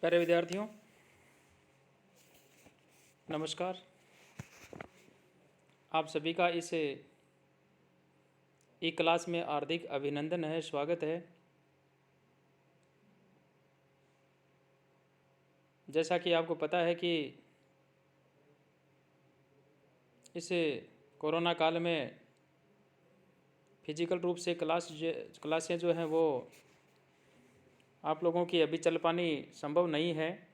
प्यारे विद्यार्थियों, नमस्कार। आप सभी का इस ई क्लास में हार्दिक अभिनंदन है, स्वागत है। जैसा कि आपको पता है कि इस कोरोना काल में फिजिकल रूप से क्लासें जो हैं वो आप लोगों की अभी चल पानी संभव नहीं है।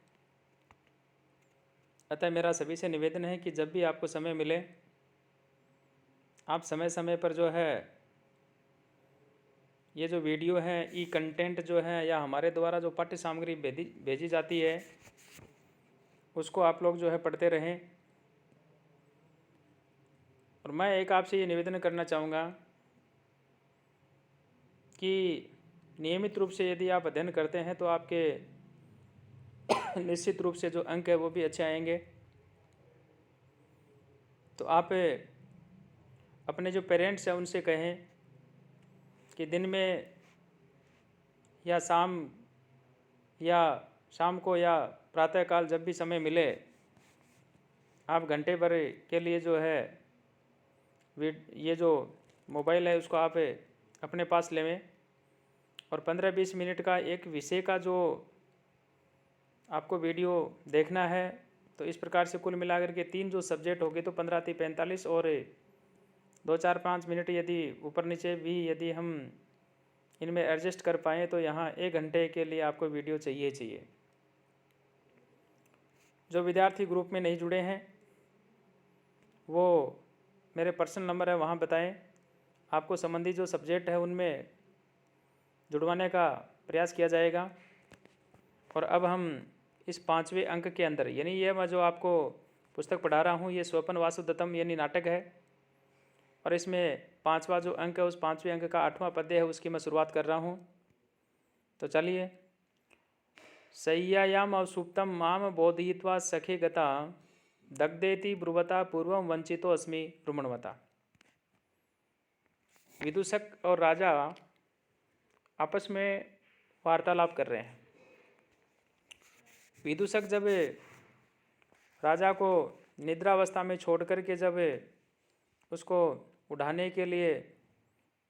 अतः मेरा सभी से निवेदन है कि जब भी आपको समय मिले आप समय समय पर जो है ये जो वीडियो है, ई कंटेंट जो है या हमारे द्वारा जो पाठ्य सामग्री भेजी जाती है उसको आप लोग जो है पढ़ते रहें। और मैं एक आपसे ये निवेदन करना चाहूँगा कि नियमित रूप से यदि आप अध्ययन करते हैं तो आपके निश्चित रूप से जो अंक है वो भी अच्छे आएंगे। तो आप अपने जो पेरेंट्स हैं उनसे कहें कि दिन में या शाम को या प्रातःकाल जब भी समय मिले आप घंटे भर के लिए जो है ये जो मोबाइल है उसको आप अपने पास लेवें और 15-20 मिनट का एक विषय का जो आपको वीडियो देखना है। तो इस प्रकार से कुल मिलाकर के 3 जो सब्जेक्ट हो गए तो 15-45 और 2-4-5 मिनट यदि ऊपर नीचे भी यदि हम इनमें एडजस्ट कर पाएँ तो यहाँ 1 घंटे के लिए आपको वीडियो चाहिए। जो विद्यार्थी ग्रुप में नहीं जुड़े हैं वो मेरे पर्सनल नंबर है, वहाँ बताएं। आपको संबंधित जो सब्जेक्ट है उनमें जुड़वाने का प्रयास किया जाएगा। और अब हम इस 5वें अंक के अंदर यानी ये मैं जो आपको पुस्तक पढ़ा रहा हूँ ये स्वपन वासुदत्तम यानी नाटक है और इसमें 5वां जो अंक है उस 5वें अंक का 8वां पद्य है उसकी मैं शुरुआत कर रहा हूँ। तो चलिए। शय्यायाम अवसुप्तम माम बोधयित्वा सखे गता दग्धेति ब्रुवता पूर्वम वंचितो अस्मि रुमणवता। विदूषक और राजा आपस में वार्तालाप कर रहे हैं। विदूषक जब राजा को निद्रावस्था में छोड़ करके जब उसको उठाने के लिए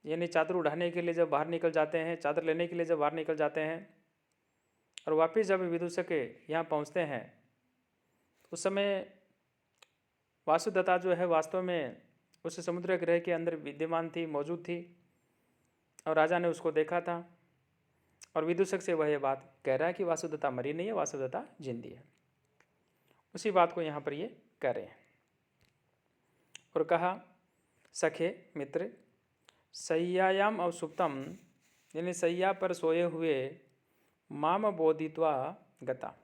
यानी चादर उठाने के लिए जब बाहर निकल जाते हैं, चादर लेने के लिए जब बाहर निकल जाते हैं और वापस जब विदूषक यहाँ पहुँचते हैं उस समय वासुदत्ता जो है वास्तव में उस समुद्र ग्रह के अंदर विद्यमान थी, मौजूद थी और राजा ने उसको देखा था और विदूषक से वह ये बात कह रहा है कि वासुदत्ता मरी नहीं है, वासुदत्ता जिंदी है। उसी बात को यहाँ पर ये कह रहे हैं और कहा सखे मित्र शय्यायाम अवसुप्तम यानी शय्या पर सोए हुए माम बोधित्वा गता,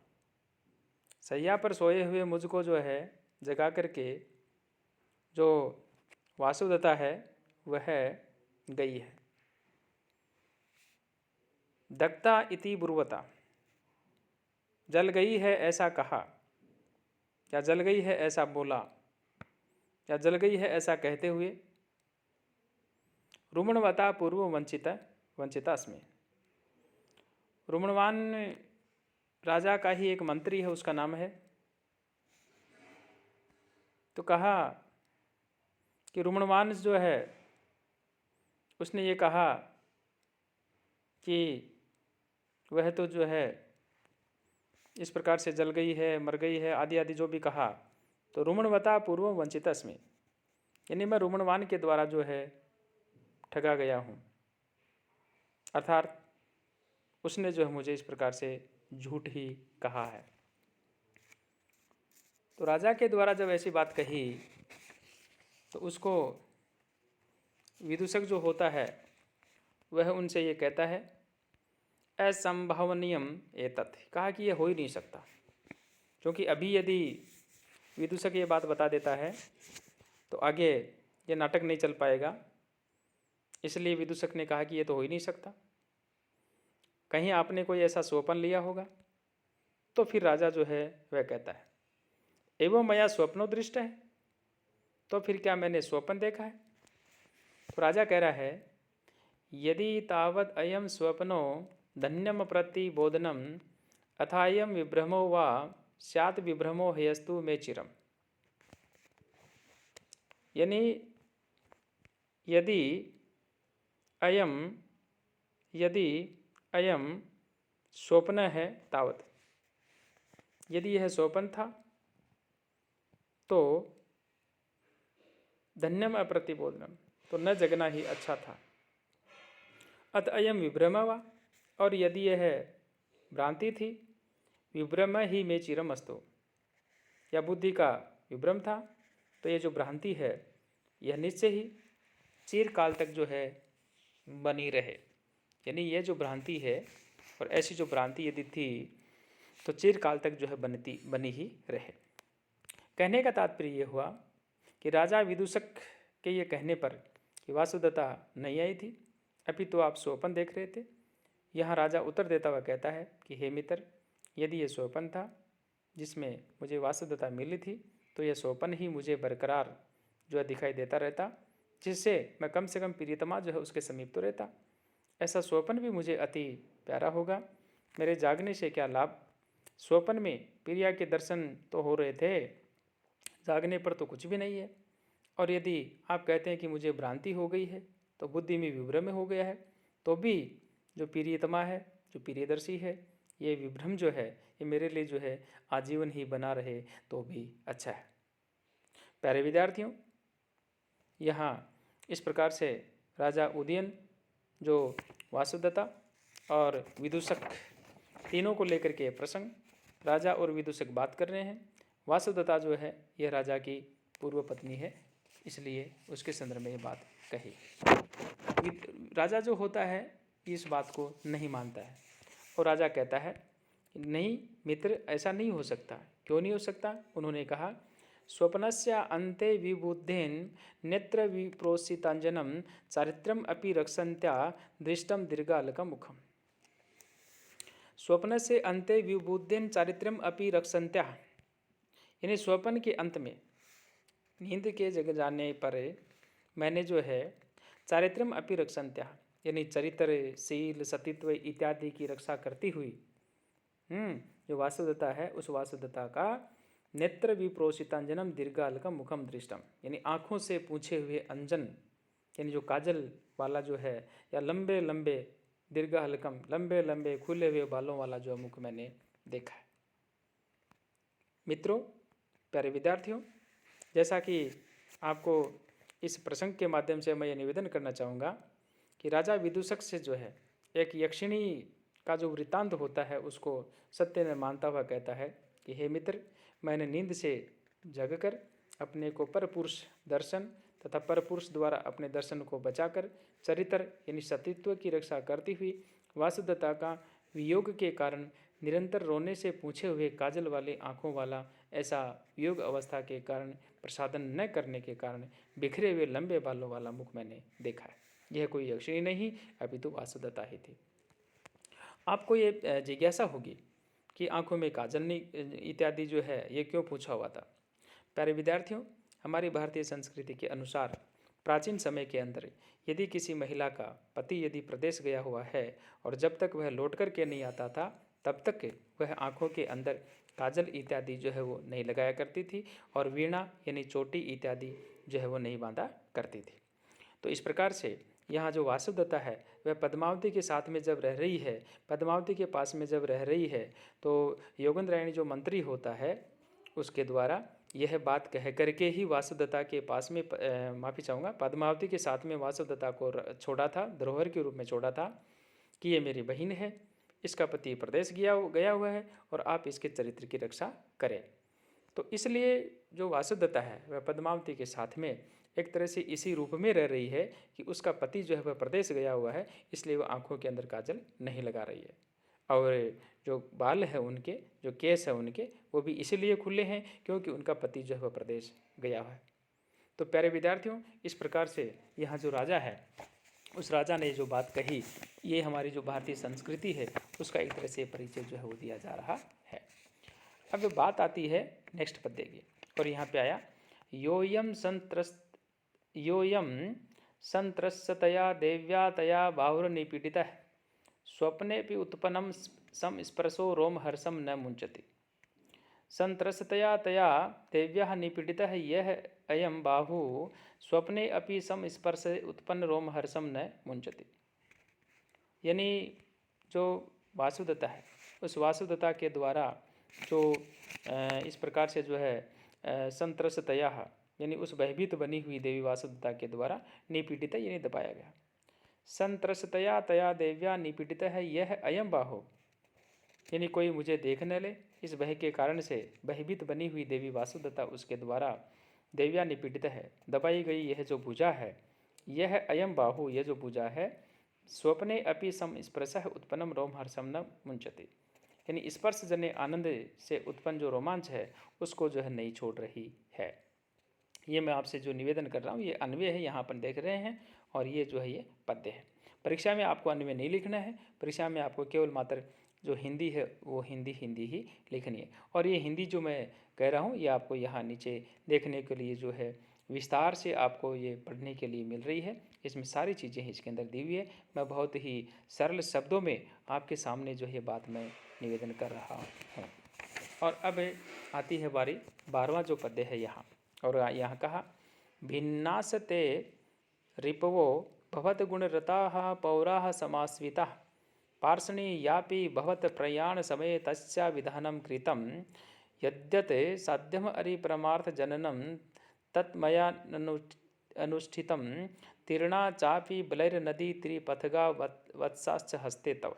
शय्या पर सोए हुए मुझको जो है जगा करके जो वासुदत्ता है वह गई है। दग्धा इति ब्रुवता, जल गई है ऐसा कहा या जल गई है ऐसा बोला या जल गई है ऐसा कहते हुए रुमणवता पूर्व वंचिता अस्मि। रुमणवान राजा का ही एक मंत्री है, उसका नाम है। तो कहा कि रुमणवान जो है उसने ये कहा कि वह तो जो है इस प्रकार से जल गई है, मर गई है आदि आदि जो भी कहा। तो रुमणवता पूर्व वंचिता अस्मि यानी मैं रुमणवान के द्वारा जो है ठगा गया हूँ, अर्थात उसने जो है मुझे इस प्रकार से झूठ ही कहा है। तो राजा के द्वारा जब ऐसी बात कही तो उसको विदूषक जो होता है वह उनसे ये कहता है असंभवनीयम एतत्, कहा कि ये हो ही नहीं सकता, क्योंकि अभी यदि विदूषक ये बात बता देता है तो आगे ये नाटक नहीं चल पाएगा। इसलिए विदूषक ने कहा कि ये तो हो ही नहीं सकता, कहीं आपने कोई ऐसा स्वप्न लिया होगा। तो फिर राजा जो है वह कहता है एवं मया स्वप्नो दृष्ट है, तो फिर क्या मैंने स्वप्न देखा है। तो राजा कह रहा है यदि तावत् अयम स्वप्नो धन्यम प्रतिबोधनम अथायम विभ्रमो वा स्यात् विभ्रमो हेयस्तु मे चिरम। यानी यदि अयम स्वप्न है तावत, यदि यह स्वप्न था तो धन्यम अप्रतिबोधनम, तो न जगना ही अच्छा था। अत अयम विभ्रम वा, और यदि यह भ्रांति थी, विभ्रम ही में चिरम अस्तु, या बुद्धि का विभ्रम था, तो ये जो भ्रांति है यह निश्चय ही चिरकाल तक जो है बनी रहे। यानी यह जो भ्रांति है, और ऐसी जो भ्रांति यदि थी तो चिरकाल तक जो है बनी ही रहे। कहने का तात्पर्य ये हुआ कि राजा विदूषक के ये कहने पर कि वासुदेवता नहीं आई थी, अभी तो आप स्वप्न देख रहे थे। यहाँ राजा उत्तर देता हुआ कहता है कि हे मित्र, यदि ये स्वप्न था जिसमें मुझे वासुदेवता मिली थी, तो यह स्वप्न ही मुझे बरकरार जो है दिखाई देता रहता, जिससे मैं कम से कम प्रियतमा जो है उसके समीप तो रहता। ऐसा स्वप्न भी मुझे अति प्यारा होगा। मेरे जागने से क्या लाभ, स्वप्न में प्रिया के दर्शन तो हो रहे थे, जागने पर तो कुछ भी नहीं है। और यदि आप कहते हैं कि मुझे भ्रांति हो गई है, तो बुद्धि में विभ्रम हो गया है, तो भी जो प्रियतमा है, जो प्रियदर्शी है, ये विभ्रम जो है ये मेरे लिए जो है आजीवन ही बना रहे तो भी अच्छा है। प्यारे विद्यार्थियों, यहाँ इस प्रकार से राजा उदयन जो वासुदेवता और विदूषक तीनों को लेकर के प्रसंग, राजा और विदूषक बात कर रहे हैं। वासुदेवता जो है यह राजा की पूर्व पत्नी है, इसलिए उसके संदर्भ में ये बात कही। राजा जो होता है इस बात को नहीं मानता है, और राजा कहता है नहीं मित्र, ऐसा नहीं हो सकता। क्यों नहीं हो सकता? उन्होंने कहा स्वप्नस्य अन्ते विबुद्धेन नेत्र विप्रोषितांजनम चारित्रम अपि रक्षन्त्या दृष्टम दीर्घालकम मुखम। स्वप्न से अन्ते विबुद्धेन चारित्रम अपि रक्षन्त्या, यानी स्वप्न के अंत में, नींद के जग जाने पर मैंने जो है चारित्रम अपि रक्षन्त्या, यानी चरित्र, शील, सतीत्व इत्यादि की रक्षा करती हुई जो वासुदेवता है, उस वासुदेवता का नेत्र विप्रोषितांजनम दीर्घालकम मुखम दृष्टम, यानी आँखों से पूछे हुए अंजन, यानी जो काजल वाला जो है, या लंबे लंबे दीर्घालकम, लंबे लंबे खुले हुए बालों वाला जो मुख मैंने देखा है। मित्रों, प्यारे विद्यार्थियों, जैसा कि आपको इस प्रसंग के माध्यम से मैं ये निवेदन करना चाहूँगा कि राजा विदूषक से जो है एक यक्षिणी का जो वृत्तांत होता है उसको सत्य में मानता हुआ कहता है कि हे मित्र, मैंने नींद से जगकर अपने को परपुरुष दर्शन तथा परपुरुष द्वारा अपने दर्शन को बचाकर चरित्र यानी सतीत्व की रक्षा करती हुई वासुदेवता का वियोग के कारण निरंतर रोने से पूछे हुए काजल वाले आँखों वाला ऐसा वियोग अवस्था के कारण प्रसादन न करने के कारण बिखरे हुए लंबे बालों वाला मुख मैंने देखा है। यह कोई यक्षिणी नहीं, अभी तो वासुदेवता ही थी। आपको ये जिज्ञासा होगी कि आंखों में काजल नहीं इत्यादि जो है ये क्यों पूछा हुआ था। प्यारे विद्यार्थियों, हमारी भारतीय संस्कृति के अनुसार प्राचीन समय के अंदर यदि किसी महिला का पति यदि प्रदेश गया हुआ है और जब तक वह लौट कर के नहीं आता था तब तक वह आंखों के अंदर काजल इत्यादि जो है वो नहीं लगाया करती थी, और वीणा यानी चोटी इत्यादि जो है वो नहीं बांधा करती थी। तो इस प्रकार से यहाँ जो वासुदेवता है वह पद्मावती के साथ में जब रह रही है, पद्मावती के पास में जब रह रही है, तो योगेंद्रायणी जो मंत्री होता है उसके द्वारा यह बात कह करके ही वासुदेवता के पास में माफ़ी चाहूँगा, पद्मावती के साथ में वासुदेवता को छोड़ा था, धरोहर के रूप में छोड़ा था कि ये मेरी बहन है, इसका पति प्रदेश गया हुआ है और आप इसके चरित्र की रक्षा करें। तो इसलिए जो वासुदेवता है वह पद्मावती के साथ में एक तरह से इसी रूप में रह रही है कि उसका पति जो है वह प्रदेश गया हुआ है, इसलिए वह आंखों के अंदर काजल नहीं लगा रही है। और जो बाल है उनके, जो केस है उनके, वो भी इसीलिए खुले हैं क्योंकि उनका पति जो है वह प्रदेश गया हुआ है। तो प्यारे विद्यार्थियों, इस प्रकार से यहाँ जो राजा है उस राजा ने जो बात कही, ये हमारी जो भारतीय संस्कृति है उसका एक तरह से परिचय जो है वो दिया जा रहा है। अब बात आती है नेक्स्ट पद्य की, और यहाँ पे आया योयम संत्रस्तया देव्या तया बाहुर निपीडितः स्वप्ने भी उत्पन्नम संस्पर्शो रोमहर्षं न मुञ्चति। संत्रस्तया तया देव्याः निपीडितः यः अयं बाहुः स्वप्ने अपि संस्पर्शे उत्पन्न रोमहर्षं न मुञ्चति। यानी जो वासुदत्ता है, उस वासुदत्ता के द्वारा जो इस प्रकार से जो है संत्रस्तया यानी उस भयभीत बनी हुई देवी वासुदत्ता के द्वारा निपीडित यानी दबाया गया। संत्रस्तया तया देव्या निपीडित है यह अयम बाहो, यानी कोई मुझे देख न ले, इस भय के कारण से भयभीत बनी हुई देवी वासुदत्ता उसके द्वारा देव्या निपीडित है, दबाई गई यह जो भुजा है, यह अयम बाहु, यह जो भुजा है, स्वप्ने अपि संस्पर्शः उत्पन्नम रोमहर्षं न मुञ्चति, यानी स्पर्श जन्य आनंद से उत्पन्न जो रोमांच है उसको जो है नहीं छोड़ रही है। ये मैं आपसे जो निवेदन कर रहा हूँ ये अन्वय है, यहाँ पर देख रहे हैं, और ये जो है ये पद्य है। परीक्षा में आपको अन्वय नहीं लिखना है, परीक्षा में आपको केवल मात्र जो हिंदी है वो हिंदी ही लिखनी है। और ये हिंदी जो मैं कह रहा हूँ ये आपको यहाँ नीचे देखने के लिए जो है विस्तार से आपको ये पढ़ने के लिए मिल रही है। इसमें सारी चीज़ें इसके अंदर दी हुई है। मैं बहुत ही सरल शब्दों में आपके सामने जो है बात मैं निवेदन कर रहा हूँ। और अब आती है बारी 12वां जो पद्य है यहाँ, और यहाँ कहा भिन्नासते रिपवो भवत गुणरताः पौराः समाश्रिताः पार्षणी यापि भवत प्रयाण समय तस्या विधानं कृतं यद्यत् साध्यम अरि परमार्थ जननं तत्मया अनुष्ठितं तीर्णा चापि बलैर्नदी त्रिपथगा वत्साश्च हस्ते तव।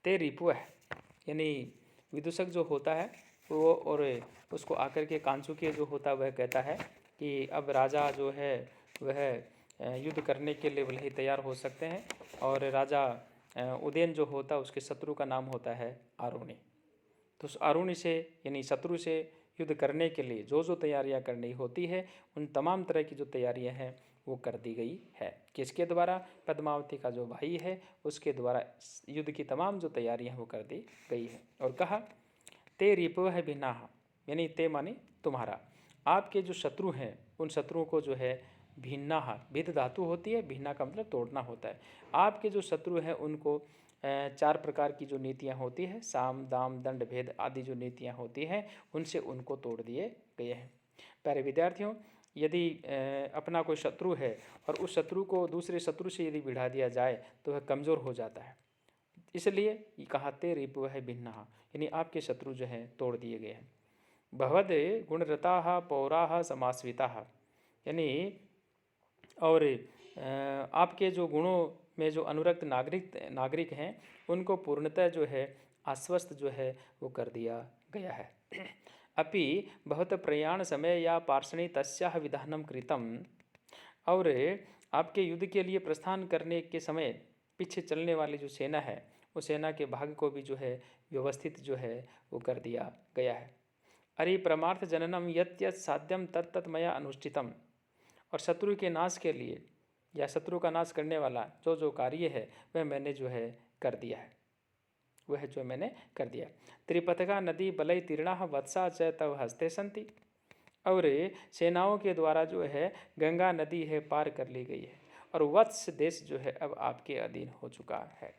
ते रिपु है, यानी विदूषक जो होता है वो, और उसको आकर के कांचुकी जो होता है वह कहता है कि अब राजा जो है वह युद्ध करने के लिए भले ही तैयार हो सकते हैं। और राजा उदयन जो होता है उसके शत्रु का नाम होता है आरुणि। तो उस आरुणि से यानी शत्रु से युद्ध करने के लिए जो जो तैयारियां करनी होती है उन तमाम तरह की जो तैयारियां हैं वो कर दी गई है। किसके द्वारा? पद्मावती का जो भाई है उसके द्वारा युद्ध की तमाम जो तैयारियां वो कर दी गई है। और कहा ते रिपव है भिन्नाः, यानी ते माने तुम्हारा, आपके जो शत्रु हैं उन शत्रुओं को जो है भिन्नाः, भिद धातु होती है, भिन्ना का मतलब तोड़ना होता है। आपके जो शत्रु हैं उनको 4 प्रकार की जो नीतियां होती है, साम दाम दंड भेद आदि जो नीतियां होती हैं उनसे उनको तोड़ दिए गए हैं। प्यारे विद्यार्थियों, यदि अपना कोई शत्रु है और उस शत्रु को दूसरे शत्रु से यदि भिड़ा दिया जाए तो वह कमज़ोर हो जाता है। इसलिए कहा ते रिपु है भिन्नाः, यानी आपके शत्रु जो हैं तोड़ दिए गए हैं। भवद गुणरताः पौराः समाश्रिताः, यानी और आपके जो गुणों में जो अनुरक्त नागरिक हैं उनको पूर्णतः जो है आश्वस्त जो है वो कर दिया गया है। अपि बहुत प्रयाण समय या पार्षणी तस्याह विधानम कृतम, और आपके युद्ध के लिए प्रस्थान करने के समय पीछे चलने वाली जो सेना है उस सेना के भाग को भी जो है व्यवस्थित जो है वो कर दिया गया है। अरे परमार्थ जननम यत् यत् साध्यम तत्तत् मया अनुष्ठितम, और शत्रु के नाश के लिए या शत्रु का नाश करने वाला जो जो कार्य है वह मैंने जो है कर दिया है, वह जो मैंने कर दिया। त्रिपथगा नदी बलय तीर्णा वत्सा च तव हस्ते संति, और सेनाओं के द्वारा जो है गंगा नदी है पार कर ली गई है और वत्स देश जो है अब आपके अधीन हो चुका है।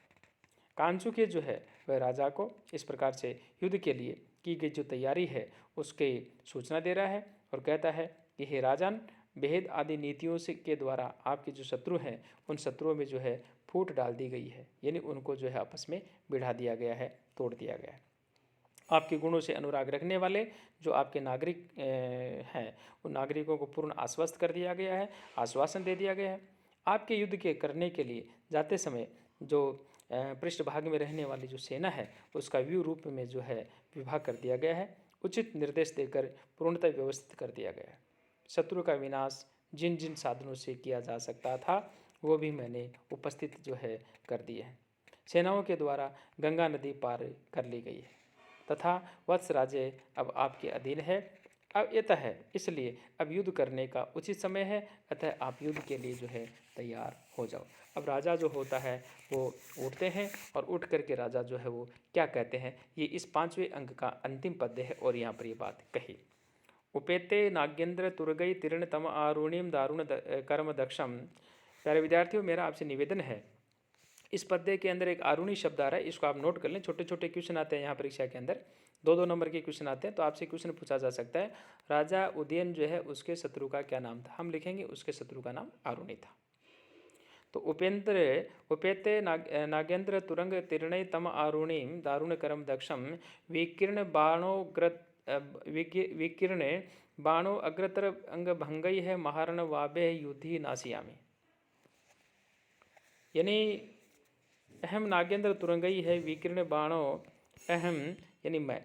कांचुकी जो है वह राजा को इस प्रकार से युद्ध के लिए की गई जो तैयारी है उसके सूचना दे रहा है और कहता है कि हे राजन, भेद आदि नीतियों से के द्वारा आपके जो शत्रु हैं उन शत्रुओं में जो है फूट डाल दी गई है, यानी उनको जो है आपस में भिड़ा दिया गया है, तोड़ दिया गया है। आपके गुणों से अनुराग रखने वाले जो आपके नागरिक हैं उन नागरिकों को पूर्ण आश्वस्त कर दिया गया है, आश्वासन दे दिया गया है। आपके युद्ध के करने के लिए जाते समय जो पृष्ठभाग में रहने वाली जो सेना है उसका व्यू रूप में जो है विभाग कर दिया गया है, उचित निर्देश देकर पूर्णतः व्यवस्थित कर दिया गया है। शत्रु का विनाश जिन जिन साधनों से किया जा सकता था वो भी मैंने उपस्थित जो है कर दिए हैं। सेनाओं के द्वारा गंगा नदी पार कर ली गई है तथा वत्स राज्य अब आपके अधीन है। अब यह है, इसलिए अब युद्ध करने का उचित समय है, अतः आप युद्ध के लिए जो है तैयार हो जाओ। अब राजा जो होता है वो उठते हैं और उठ करके राजा जो है वो क्या कहते हैं, ये इस 5वें अंक का अंतिम पद्य है और यहाँ पर ये बात कही। उपेते नागेंद्र तुर्गई तीर्ण तम आरुणिम दारुण कर्म दक्षम। प्यारे विद्यार्थियों, मेरा आपसे निवेदन है इस पद्य के अंदर एक आरुणी शब्द आ रहा है, इसको आप नोट कर लें। छोटे छोटे क्वेश्चन आते हैं यहाँ परीक्षा के अंदर, 2-2 नंबर के क्वेश्चन आते हैं। तो आपसे क्वेश्चन पूछा जा सकता है, राजा उदयन जो है उसके शत्रु का क्या नाम था? हम लिखेंगे उसके शत्रु का नाम आरुणी था। तो उपेते नागेंद्र तुरंग तीर्णय तम आरुणीम दारुण करम दक्षम विकीर्ण बाणो अग्रतर अंग भंगई है महारण वाबे युद्धि नासियामी। यानी अहम नागेंद्र तुरंगई है विकीर्ण बाणो अहम, यानी मैं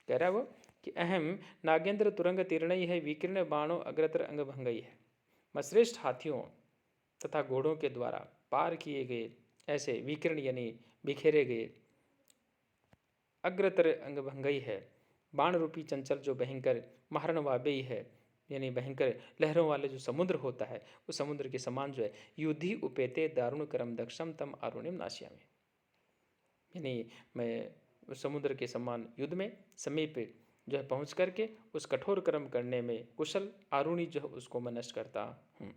कह रहा है वो कि अहम नागेंद्र तुरंग तीर्णई है विकीर्ण बाणो अग्रतर अंग भंगई है। मैं श्रेष्ठ हाथियों तथा घोड़ों के द्वारा पार किए गए ऐसे विकीर्ण यानी बिखेरे गए अग्रतर अंग भंगई है, बाण रूपी चंचल जो भयंकर महारण वाबेई है, यानी भयंकर लहरों वाले जो समुद्र होता है उस समुद्र के समान जो है, युद्धि उपेते दारुण करम दक्षम तम आरुणिम नाश्यामी। यानी मैं उस समुद्र के समान युद्ध में समीप जो है पहुँच करके उस कठोर कर्म करने में कुशल आरुणी जो है उसको मैं नष्ट करता हूँ।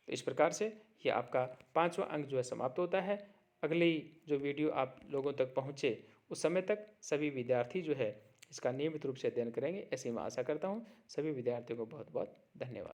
तो इस प्रकार से ये आपका 5वां अंक जो है समाप्त होता है। अगली जो वीडियो आप लोगों तक पहुँचे उस समय तक सभी विद्यार्थी जो है इसका नियमित रूप से अध्ययन करेंगे, ऐसी मैं आशा करता हूँ। सभी विद्यार्थियों को बहुत बहुत धन्यवाद।